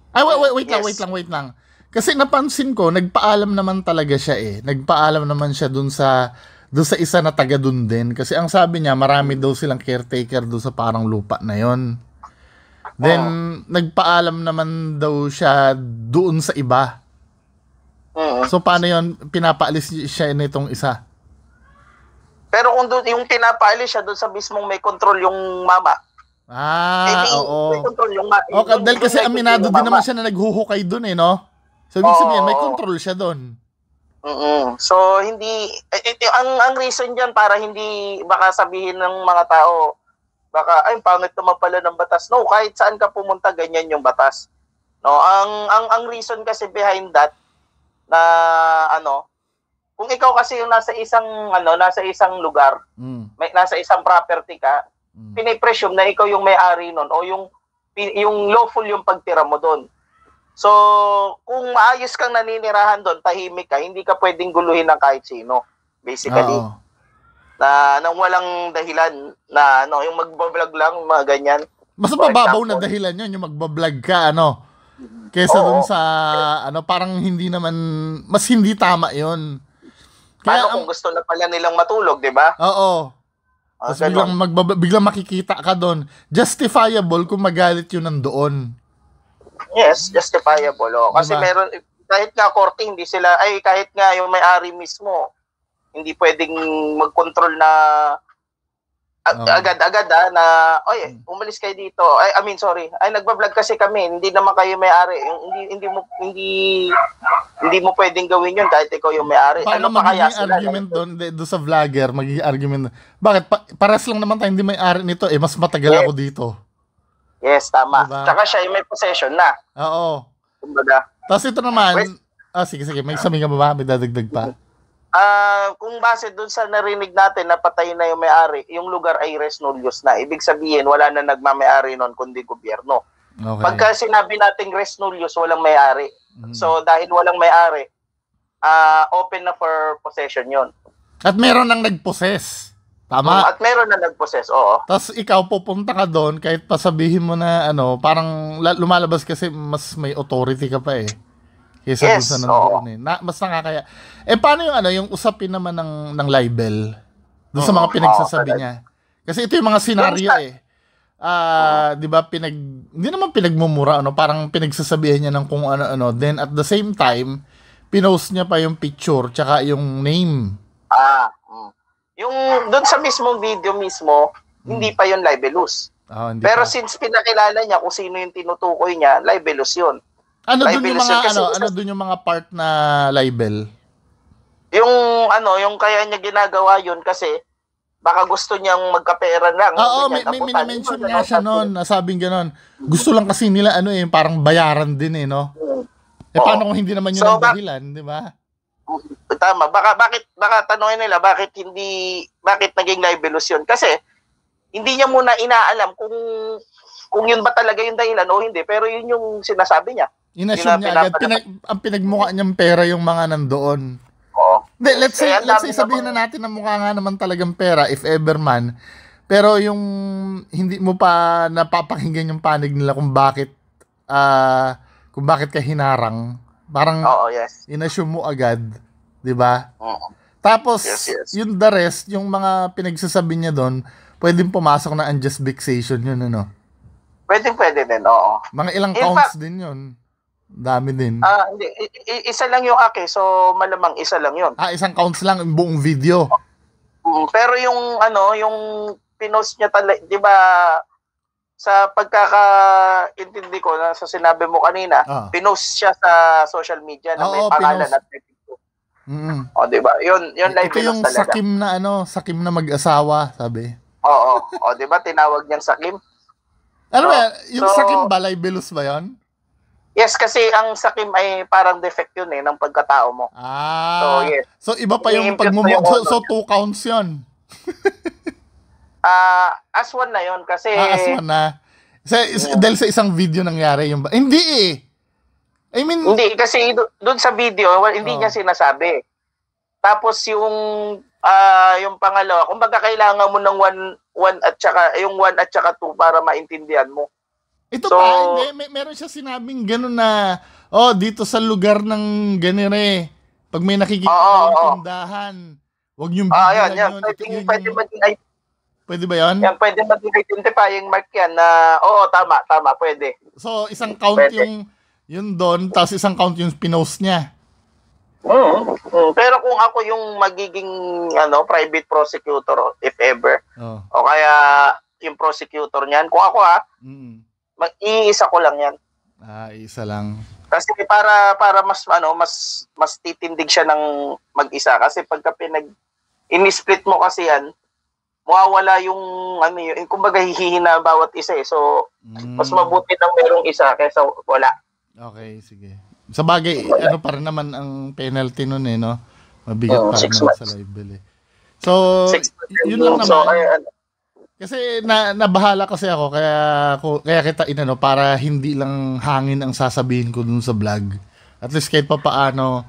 Ay, wait lang. Kasi napansin ko, nagpaalam naman talaga siya Nagpaalam naman siya dun sa isa na taga dun din. Kasi ang sabi niya, marami daw silang caretaker dun sa parang lupa na yon. Then, nagpaalam naman daw siya doon sa iba. So, paano yun? Pinapaalis siya nitong isa? Pero kung yung pinapaalis siya doon sa mismong may control yung mama. Oo. May control yung dahil kasi aminado din naman siya na naghuhukay doon no? So, ibig sabihin, may control siya doon. So, hindi, ang reason dyan para hindi, baka sabihin ng mga tao, baka, ay, pangit naman pala ng batas. No, kahit saan ka pumunta, ganyan yung batas. No, ang reason kasi behind that, na kung ikaw kasi yung nasa isang lugar, nasa isang property ka, pinipresume na ikaw yung may-ari nun o yung lawful yung pagtira mo doon. So, kung maayos kang naninirahan doon, tahimik ka, hindi ka pwedeng guluhin ng kahit sino. Basically. Nang walang dahilan na yung magbablog lang, mga ganyan. Mas mababaw na dahilan yun, yung magbablog ka, kesa dun sa, parang hindi naman, mas hindi tama yun. Kaya, kung gusto na pala nilang matulog, di ba? Oo. Tapos biglang makikita ka doon. Justifiable kung magalit yun nandoon. Yes, justifiable. Kasi diba? Meron, kahit nga korte, hindi sila, kahit nga yung may-ari mismo, hindi pwedeng mag-control na agad-agad na, umalis kayo dito. Sorry. Nagba-vlog kasi kami. Hindi naman kayo may-ari. Hindi mo pwedeng gawin yun kahit ikaw yung may-ari. Paano magiging argument doon sa vlogger? Magiging argument. Bakit? Pares lang naman tayo hindi may-ari nito. Mas matagal ako dito. Yes, tama. Diba? Tsaka siya yung may possession na. Oo. Kumbaga. Tapos ito naman, sige. May sabi ka ba? May dadagdag pa? Kung base dun sa narinig natin na patay na yung may-ari, yung lugar ay res nullius na. Ibig sabihin, wala na nagmamay-ari nun kundi gobyerno. Okay. Pagka sinabi nating res nullius, walang may-ari. So, dahil walang may-ari, open na for possession yon. At meron nang nag-possess. Tama? At meron na nag-possess, oo. Tapos ikaw pupunta ka doon, kahit pasabihin mo na, parang lumalabas kasi mas may authority ka pa kaysa doon sa nandoon mas nakakaya. Paano yung usapin naman ng libel doon sa mga pinagsasabi niya? Kasi ito yung mga senaryo di ba, hindi naman pinagmumura, parang pinagsasabihan niya ng kung ano-ano. Then at the same time, pinost niya pa yung picture tsaka yung name. Yung doon sa mismong video mismo, hindi pa yun libelous. Pero since pinakilala niya kung sino yung tinutukoy niya, libelous yun. Ano doon yung mga part na libel? Yung kaya niya ginagawa yun kasi baka gusto niyang magkapera lang. Oo, may mention nga siya noon, nasabing gano'n. Gusto lang kasi nila parang bayaran din no? Paano kung hindi naman yun ang dahilan, di ba? Tama. Baka tanongin nila bakit naging libelous yun? Kasi hindi niya muna inaalam kung yun ba talaga yung dahilan o hindi, pero yun yung sinasabi niya. Inassume niya agad. Ang pinagmukha niyang pera yung mga nandoon. let's say, Kaya ang let's say dami sabihin na natin na mukha nga naman talagang pera, if ever man, pero yung hindi mo pa napapakinggan yung panig nila kung bakit ka hinarang, parang Oo, yes. inassume mo agad, di ba? Oo. Tapos, Yes. yung the rest, yung mga pinagsasabi niya doon, pwedeng pumasok na unjust vexation yun, ano? Pwede din, oo. Mga ilang In counts fact, din yun. Dami din. Hindi, isa lang yung aki, so malamang isa lang yun. Isang counts lang, yung buong video. Pero yung yung pinost niya talaga, 'di ba, sa pagkakaintindi ko na sa sinabi mo kanina, pinost siya sa social media na may pangalan at picture. O, 'di ba? Yun live ito yung talaga. sakim na mag-asawa, sabi. Oo. O, 'di ba tinawag niyang sakim? Ano ba, yung sakim ba, libelous ba 'yon? Yes, kasi ang sakim ay parang defect yun ng pagkatao mo. So, yes. So, iba pa yung so 2 counts yun. As one na yun kasi... As one na. Dahil sa isang video nangyari yung... Hindi eh. I mean... Hindi, kasi doon sa video, hindi niya sinasabi. Tapos yung pangalawa, kumbaga kailangan mo ng 1 at saka 2 para maintindihan mo. Ito pa, hindi. Meron siya sinabing gano'n na, dito sa lugar ng ganire, pag may nakikita ng tindahan, huwag niyong bigyan yun. Pwede ba yun? Yan, pwede maging identifying mark yan na, tama, pwede. So, isang count yun doon, tapos isang count yung pinost niya. Pero kung ako yung magiging private prosecutor, if ever, o kaya yung prosecutor niyan, kung ako mag-iisa ko lang yan. Isa lang. Kasi para mas titindig siya ng mag-isa kasi pagka ini-split mo kasi yan, mawawala yung kumbaga hihina bawat isa eh. So mas mabuti nang merong isa kaysa wala. Okay, sige. Sa bagay, pa rin naman ang penalty nun no? Mabigat pa rin naman sa libel eh. So, yun lang naman. So, kasi nabahala kasi ako kaya kita para hindi lang hangin ang sasabihin ko dun sa vlog. At least kahit papaano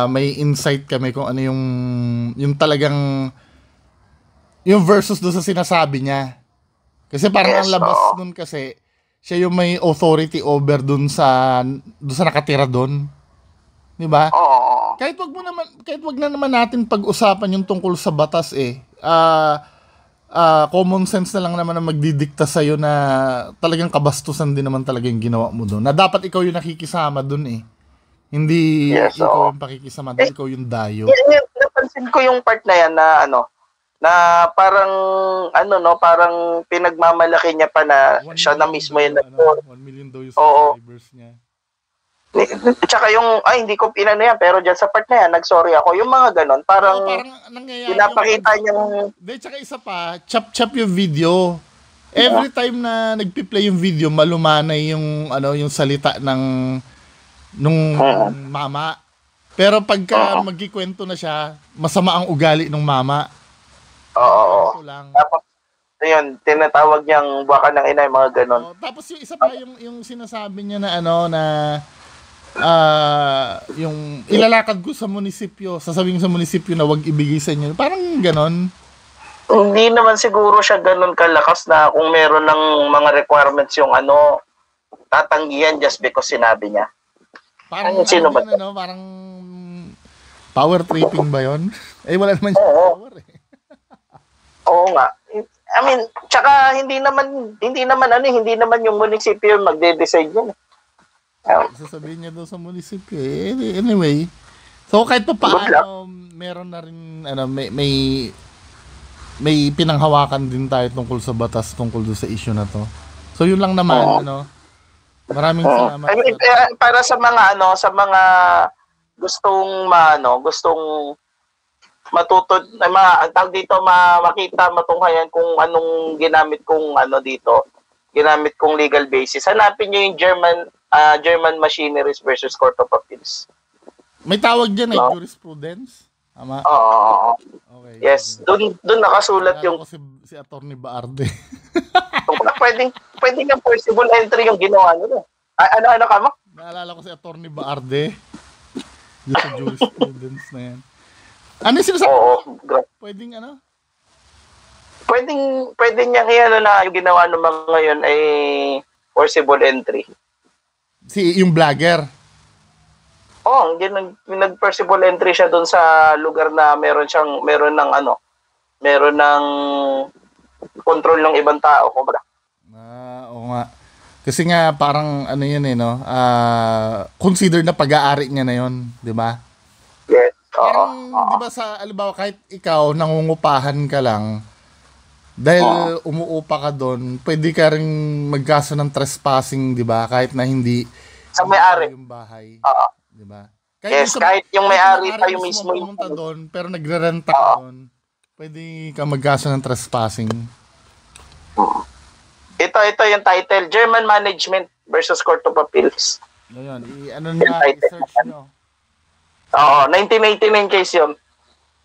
may insight kami kung ano yung talagang yung versus doon sa sinasabi niya. Kasi parang ang labas nun kasi siya yung may authority over dun sa nakatira doon. 'Di ba? Kahit wag na naman natin pag-usapan yung tungkol sa batas common sense na lang naman na magdidikta sa'yo na talagang kabastusan din naman talaga yung ginawa mo doon. Na dapat ikaw yung nakikisama doon eh. Hindi ikaw yung pakikisama doon, ikaw yung dayo. Napansin ko yung part na yan na na parang parang pinagmamalaki niya pa na siya na mismo yung 1 million daw yung subscribers niya. Tsaka yung, hindi ko pinano yan, pero dyan sa part na yan, nag-sorry ako. Yung mga ganon, parang pinapakita niyang... Tsaka isa pa, chop yung video. Every time na nagpi-play yung video, malumanay yung salita nung mama. Pero pagka magkikwento na siya, masama ang ugali ng mama. Oo. Tapos, yun, tinatawag niyang buwaka ng ina, yung mga ganon. Tapos yung isa pa, yung sinasabi niya na na yung ilalakad ko sa munisipyo, sasabihin sa munisipyo na wag ibigay sa inyo. Parang ganon. Hindi naman siguro siya ganon kalakas na kung meron ng mga requirements yung tatanggihan just because sinabi niya. Parang sino ba? Parang power tripping ba yun? Wala naman siya power eh. Oo nga. I mean, tsaka hindi naman yung munisipyo magde-decide yun. Sasabihin niya daw sa munisipyo eh. Anyway, so kahit pa paano, meron na rin may pinanghawakan din tayo tungkol sa batas tungkol sa issue na to. So yun lang naman, maraming salamat. I mean, para sa mga gustong matutod tawag dito makita matunghayan kung anong ginamit kong legal basis. Hanapin niyo yung German Machineries versus Court of Appeals. May tawag diyan jurisprudence. Tama. Oo. Okay. Yes, doon nakasulat yung si Attorney Baarde. pwedeng yung forcible entry yung ginawa nila. Ano ka mo? Naalala ko si Attorney Baarde. Yung sa jurisprudence na yan. Ano yung sinasabi? Oo. Pwedeng ano? Pwedeng niyang iano na yung ginawa ng mga ngayon ay forcible entry. Yung vlogger. Oh, nag-forcible entry siya doon sa lugar na meron ng control ng ibang tao, kumbaga. Oo nga. Kasi nga parang ano yun no? Considered na pag-aari niya na yun, di ba? Yes. Parang, di ba sa, alibawa, kahit ikaw, nangungupahan ka lang, dahil umuupa ka doon, pwede ka rin magkaso ng trespassing, di ba? Kahit na hindi sa may-ari yung bahay. Oo. Di ba? Kahit yung may-ari pa yung mismo pumunta doon, pero nagrerenta ka doon, pwede ka magkaso ng trespassing. Ito yung title, German Management versus Court of Appeals. Ngayon, i-search nyo. Oo, 1989 case yun.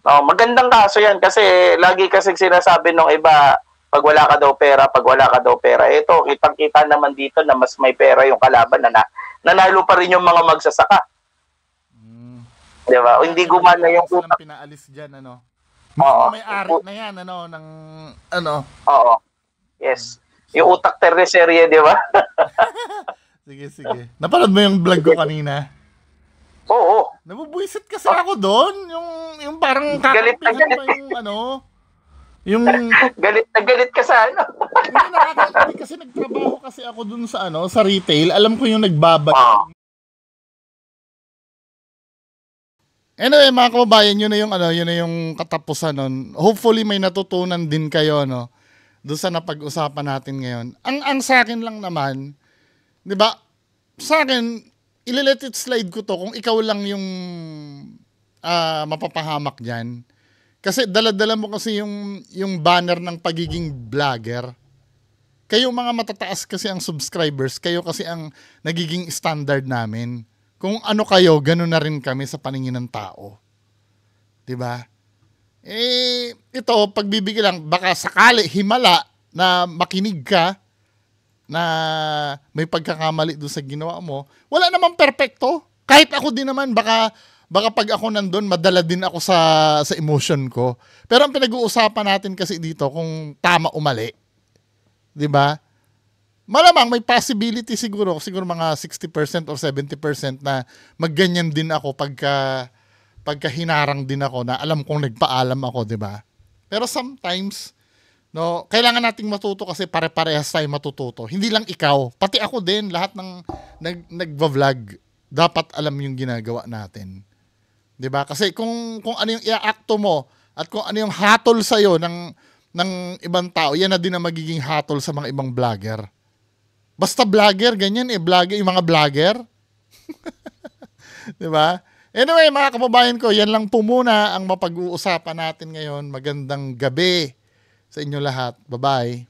Magandang kaso yan kasi lagi kasi sinasabi nung iba, pag wala ka daw pera. Ito, kitang-kita naman dito na mas may pera yung kalaban na nanalo pa rin yung mga magsasaka. Di ba? Hindi gumana yung utak. Pinaalis dyan, ano? Oo. May ari na yan, ano? Ng, ano? Oo. Yes. Yung utak terreserye, di ba? Sige. Napanood mo yung vlog ko kanina? Oo. Nabubuisit kasi ako doon. Yung parang kakampihan pa yung ano. Yung... galit na galit ka sa ano. Hindi kasi nagtrabaho kasi ako doon sa ano, sa retail. Alam ko yung nagbabalik. Anyway, mga kababayan, yun na yung katapusan nun. Hopefully may natutunan din kayo, no, doon sa napag-usapan natin ngayon. Ang sa akin lang naman, 'di ba? Sa akin, ile-let it slide ko to kung ikaw lang yung mapapahamak diyan. Kasi dala-dala mo kasi yung banner ng pagiging vlogger. Kayo mga matataas kasi ang subscribers, kayo kasi ang nagiging standard namin. Kung ano kayo, gano'n na rin kami sa paningin ng tao. 'Di ba? Ito, pagbibigay lang, baka sakali, himala, na makinig ka, na may pagkakamali doon sa ginawa mo. Wala namang perpekto. Kahit ako din naman, baka pag ako nandun, madala din ako sa emotion ko. Pero ang pinag-uusapan natin kasi dito, kung tama o mali. 'Di ba? Malamang may possibility siguro mga 60% or 70% na magganyan din ako pagka hinarang din ako na alam kong nagpaalam ako, 'di ba? Pero sometimes, no, kailangan nating matuto kasi pare-parehas tayo matututo. Hindi lang ikaw, pati ako din, lahat ng nagva-vlog dapat alam yung ginagawa natin. 'Di ba? Kasi kung ano yung iaakto mo at kung ano yung hatol sa iyo ng ibang tao, yan na din ang magiging hatol sa mga ibang vlogger. Basta vlogger, ganyan vlogger, yung mga vlogger. 'Di ba? Anyway, mga kababayan ko, yan lang po muna ang mapag-uusapan natin ngayon. Magandang gabi sa inyo lahat. Bye-bye.